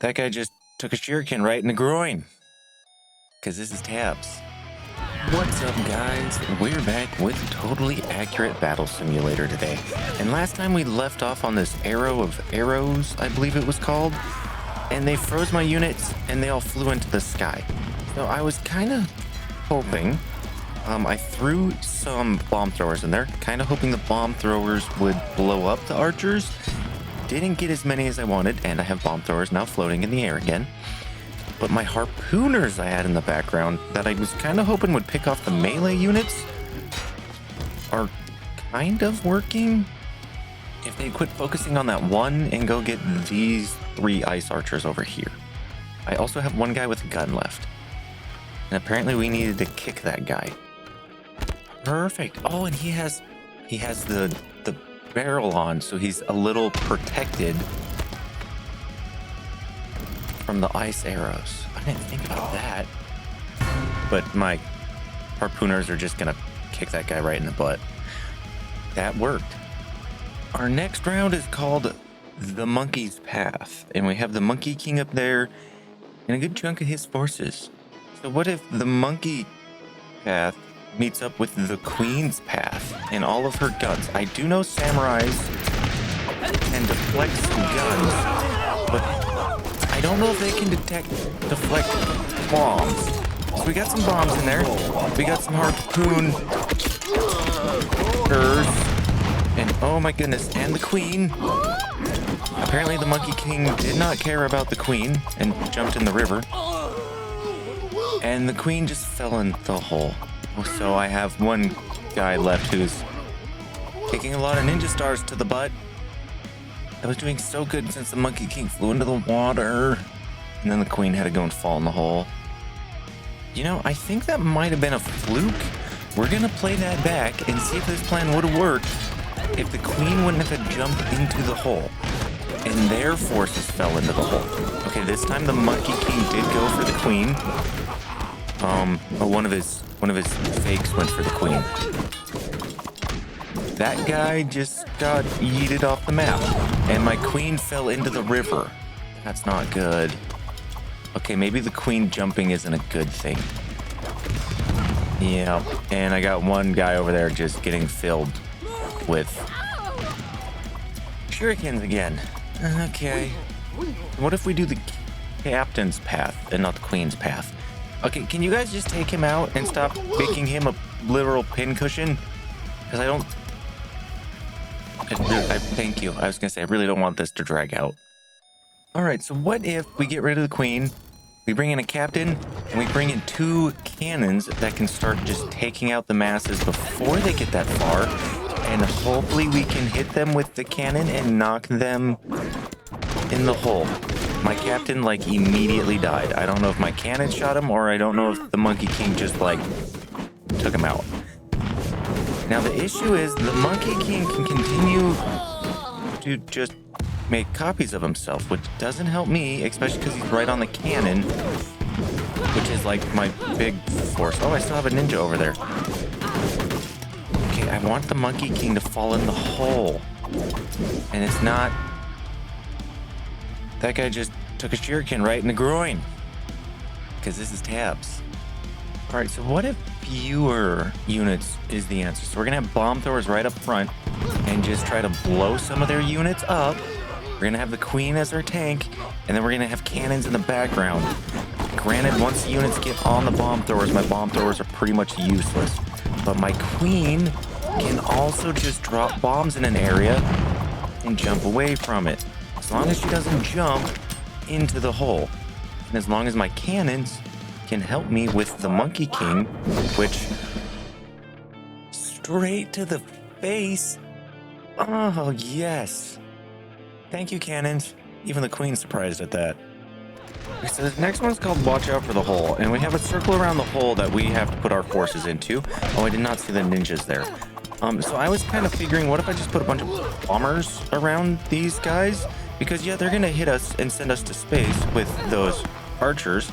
That guy just took a shuriken right in the groin. Because this is Tabs. What's up, guys? We're back with Totally Accurate Battle Simulator today. And last time we left off on this arrow of arrows, I believe it was called. And they froze my units and they all flew into the sky. So I was kind of hoping, I threw some bomb throwers in there, kind of hoping the bomb throwers would blow up the archers. Didn't get as many as I wanted, and I have bomb throwers now floating in the air again. But my harpooners I had in the background that I was kind of hoping would pick off the melee units are kind of working. If they quit focusing on that one and go get these 3 ice archers over here. I also have one guy with a gun left. And apparently we needed to kick that guy. Perfect. Oh, and he has the barrel on, so he's a little protected from the ice arrows. I didn't think about that. But my harpooners are just gonna kick that guy right in the butt. That worked. Our next round is called the Monkey's Path, and we have the Monkey King up there and a good chunk of his forces. So what if the Monkey Path meets up with the Queen's Path and all of her guns? I do know samurais can deflect some guns, but I don't know if they can deflect bombs. So we got some bombs in there. We got some harpooners. And oh my goodness, and the Queen. Apparently the Monkey King did not care about the Queen and jumped in the river. And the Queen just fell in the hole. So I have one guy left who's taking a lot of ninja stars to the butt. I was doing so good since the Monkey King flew into the water. And then the Queen had to go and fall in the hole. You know, I think that might have been a fluke. We're gonna play that back and see if this plan would have worked if the Queen wouldn't have jumped into the hole and their forces fell into the hole. Okay, this time the Monkey King did go for the Queen. One of his fakes went for the Queen. That guy just got yeeted off the map, and my Queen fell into the river. That's not good. Okay, maybe the Queen jumping isn't a good thing. Yeah, and I got one guy over there just getting filled with shurikens again. Okay. What if we do the Captain's Path and not the Queen's Path? Okay, can you guys just take him out and stop making him a literal pincushion? Because I don't... thank you. I was going to say, I really don't want this to drag out. Alright, so what if we get rid of the Queen, we bring in a captain, and we bring in 2 cannons that can start just taking out the masses before they get that far, and hopefully we can hit them with the cannon and knock them in the hole. My captain, like, immediately died. I don't know if my cannon shot him, or I don't know if the Monkey King just, like, took him out. Now, the issue is the Monkey King can continue to just make copies of himself, which doesn't help me, especially because he's right on the cannon, which is, like, my big force. Oh, I still have a ninja over there. Okay, I want the Monkey King to fall in the hole. And it's not... That guy just took a shuriken right in the groin. Because this is Tabs. Alright, so what if fewer units is the answer? So we're going to have bomb throwers right up front and just try to blow some of their units up. We're going to have the Queen as our tank, and then we're going to have cannons in the background. Granted, once the units get on the bomb throwers, my bomb throwers are pretty much useless. But my Queen can also just drop bombs in an area and jump away from it. As long as she doesn't jump into the hole. And as long as my cannons can help me with the Monkey King, which... straight to the face. Oh, yes. Thank you, cannons. Even the Queen's surprised at that. So the next one's called Watch Out for the Hole. And we have a circle around the hole that we have to put our forces into. Oh, I did not see the ninjas there. So I was kind of figuring, what if I just put a bunch of bombers around these guys? Because, yeah, they're going to hit us and send us to space with those archers.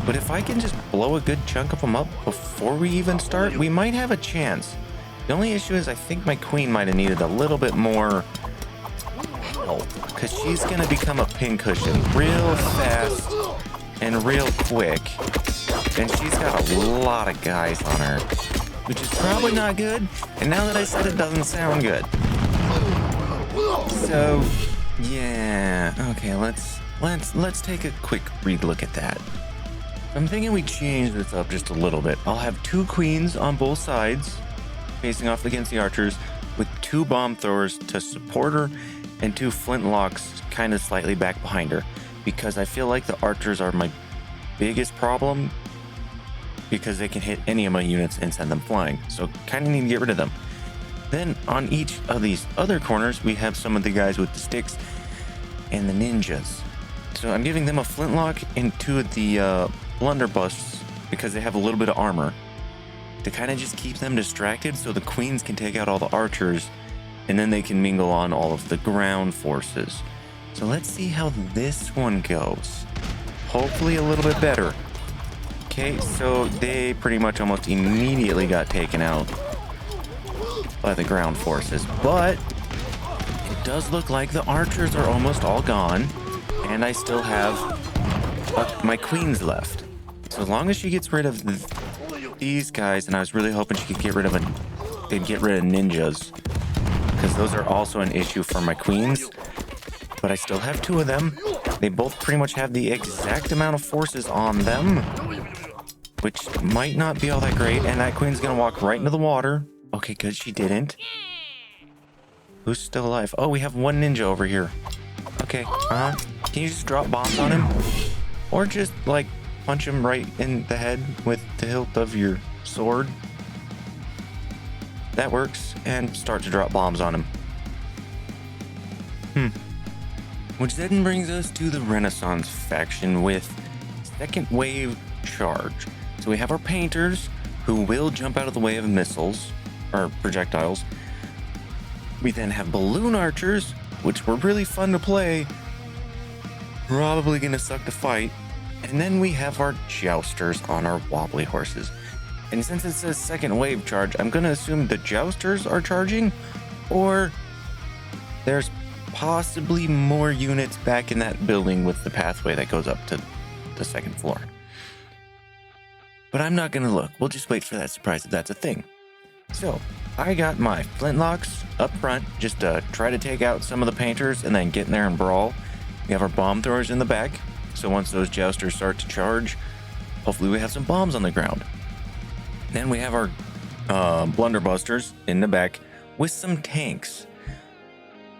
But if I can just blow a good chunk of them up before we even start, we might have a chance. The only issue is I think my Queen might have needed a little bit more help. because she's going to become a pincushion real fast and real quick. And she's got a lot of guys on her, which is probably not good. And now that I said it, doesn't sound good. So, yeah. Okay, let's take a quick relook at that. I'm thinking we change this up just a little bit. I'll have 2 queens on both sides, facing off against the archers, with 2 bomb throwers to support her, and 2 flintlocks kind of slightly back behind her, because I feel like the archers are my biggest problem, because they can hit any of my units and send them flying. So kind of need to get rid of them. Then on each of these other corners, we have some of the guys with the sticks and the ninjas. So I'm giving them a flintlock and 2 of the blunderbusses, because they have a little bit of armor, to kind of just keep them distracted so the queens can take out all the archers, and then they can mingle on all of the ground forces. So let's see how this one goes. Hopefully a little bit better. Okay, so they pretty much almost immediately got taken out by the ground forces, but it does look like the archers are almost all gone, and I still have my queens left. So as long as she gets rid of these guys, and I was really hoping she could get rid of they'd get rid of ninjas, because those are also an issue for my queens. But I still have 2 of them. They both pretty much have the exact amount of forces on them, which might not be all that great. And that queen's gonna walk right into the water. Okay, good, she didn't. Who's still alive? Oh, we have 1 ninja over here. Okay, can you just drop bombs on him? Or just, like, punch him right in the head with the hilt of your sword? That works. And start to drop bombs on him. Which then brings us to the Renaissance faction with second wave charge. So we have our painters, who will jump out of the way of missiles or projectiles. We then have balloon archers, which were really fun to play, probably gonna suck to fight. And then we have our jousters on our wobbly horses. And since it says second wave charge, I'm gonna assume the jousters are charging, or there's possibly more units back in that building with the pathway that goes up to the 2nd floor. But I'm not gonna look. We'll just wait for that surprise if that's a thing. So I got my flintlocks up front just to try to take out some of the painters and then get in there and brawl. We have our bomb throwers in the back, so once those jousters start to charge, hopefully we have some bombs on the ground. Then we have our blunderbusters in the back with some tanks.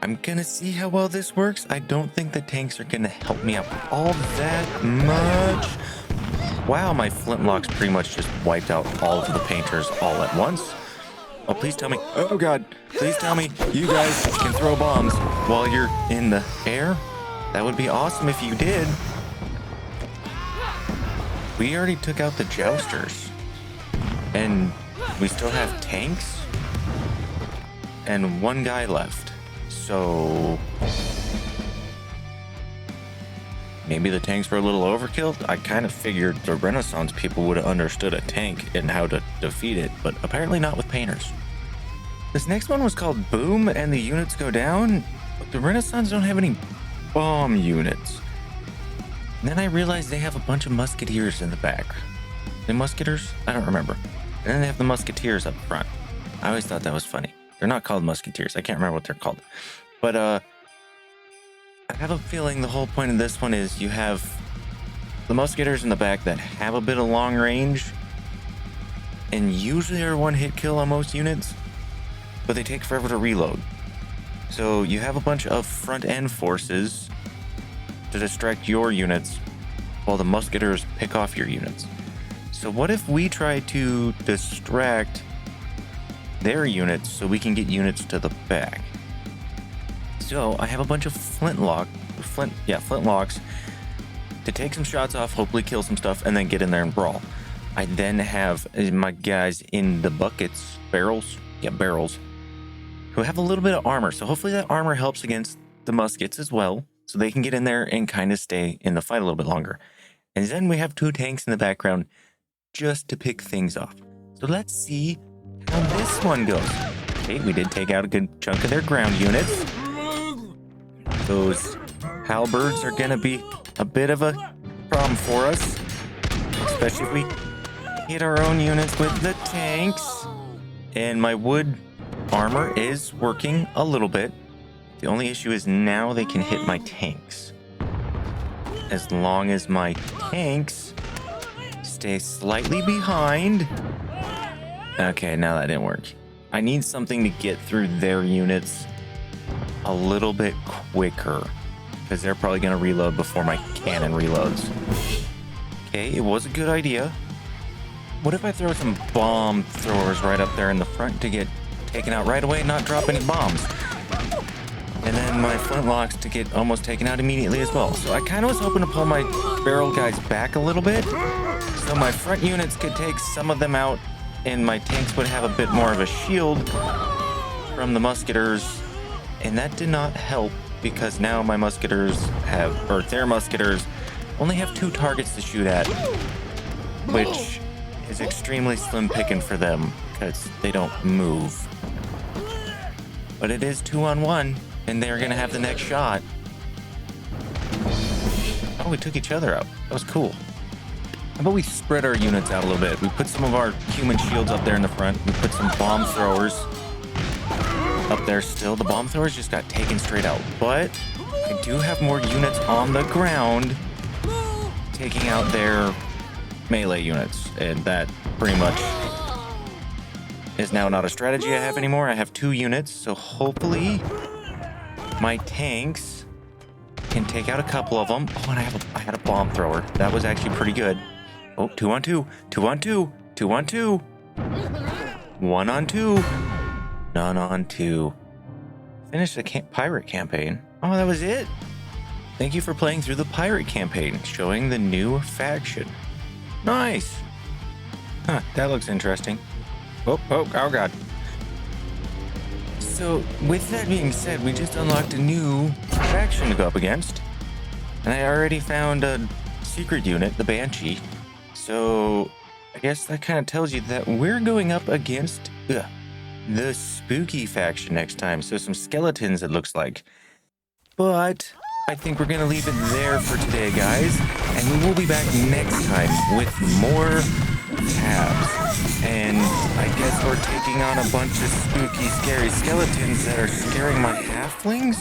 I'm gonna see how well this works. I don't think the tanks are gonna help me out all that much. Wow, my flintlocks pretty much just wiped out all of the painters all at once. Oh, please tell me. Oh God, please tell me you guys can throw bombs while you're in the air. That would be awesome if you did. We already took out the jousters, and we still have tanks and 1 guy left. So maybe the tanks were a little overkill. I kind of figured the Renaissance people would have understood a tank and how to defeat it, but apparently not with painters. This next one was called Boom, and the units go down, but the Renaissance don't have any bomb units. And then I realized they have a bunch of musketeers in the back. The musketeers? I don't remember. And then they have the musketeers up front. I always thought that was funny. They're not called musketeers. I can't remember what they're called. But I have a feeling the whole point of this one is you have the musketeers in the back that have a bit of long range and usually are 1-hit kill on most units, but they take forever to reload. So you have a bunch of front end forces to distract your units while the musketeers pick off your units. So what if we try to distract their units so we can get units to the back? So I have a bunch of flintlocks to take some shots off, hopefully kill some stuff, and then get in there and brawl. I then have my guys in the barrels, who have a little bit of armor. So hopefully that armor helps against the muskets as well, so they can get in there and kind of stay in the fight a little bit longer. And then we have 2 tanks in the background just to pick things off. So let's see how this one goes. Okay, we did take out a good chunk of their ground units. Those halberds are gonna be a bit of a problem for us, especially if we hit our own units with the tanks. And my wood armor is working a little bit. The only issue is now they can hit my tanks. As long as my tanks stay slightly behind. Okay, now that didn't work. I need something to get through their units a little bit quicker, because they're probably going to reload before my cannon reloads. Okay, it was a good idea. What if I throw some bomb throwers right up there in the front to get taken out right away and not drop any bombs? And then my flintlocks to get almost taken out immediately as well. So I kind of was hoping to pull my barrel guys back a little bit, so my front units could take some of them out and my tanks would have a bit more of a shield from the musketers. And that did not help, because now my musketers have, or their musketers only have 2 targets to shoot at, which is extremely slim picking for them because they don't move. But it is 2-on-1, and they're gonna have the next shot. Oh, we took each other out. That was cool. How about we spread our units out a little bit? We put some of our human shields up there in the front. We put some bomb throwers up there still. The bomb throwers just got taken straight out, but I do have more units on the ground taking out their melee units, and that pretty much is now not a strategy I have anymore. I have 2 units, so hopefully my tanks can take out a couple of them. Oh, and I had a bomb thrower. That was actually pretty good. Oh, 2-on-2, 2-on-2, 2-on-2, 1-on-2. None on 2. Finish the pirate campaign. Oh, that was it. Thank you for playing through the pirate campaign, showing the new faction. Nice. Huh, that looks interesting. Oh God. So, with that being said, we just unlocked a new faction to go up against. And I already found a secret unit, the Banshee. So, I guess that kind of tells you that we're going up against the spooky faction next time. So some skeletons, it looks like. But I think we're going to leave it there for today, guys. And we will be back next time with more tabs. And I guess we're taking on a bunch of spooky, scary skeletons that are scaring my halflings.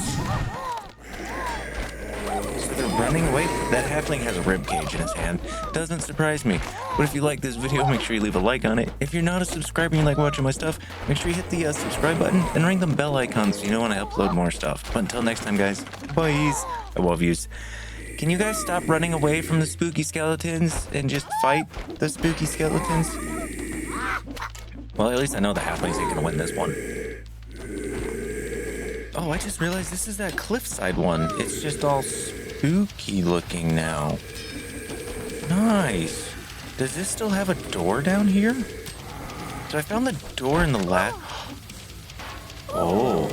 So they're running away. That halfling has a rib cage in his hand. Doesn't surprise me. But if you like this video, make sure you leave a like on it. If you're not a subscriber and you like watching my stuff, make sure you hit the subscribe button and ring the bell icon so you know when I upload more stuff. But until next time, guys, boys, I love yous. Can you guys stop running away from the spooky skeletons and just fight the spooky skeletons? Well, at least I know the halflings ain't gonna win this one. Oh, I just realized this is that cliffside one. It's just all spooky looking now. Nice. Does this still have a door down here? So I found the door in the last... Oh.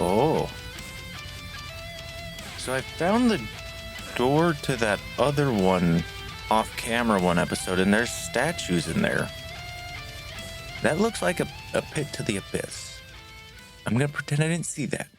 Oh. So I found the door to that other one, off-camera one episode, and there's statues in there. That looks like a pit to the abyss. I'm gonna pretend I didn't see that.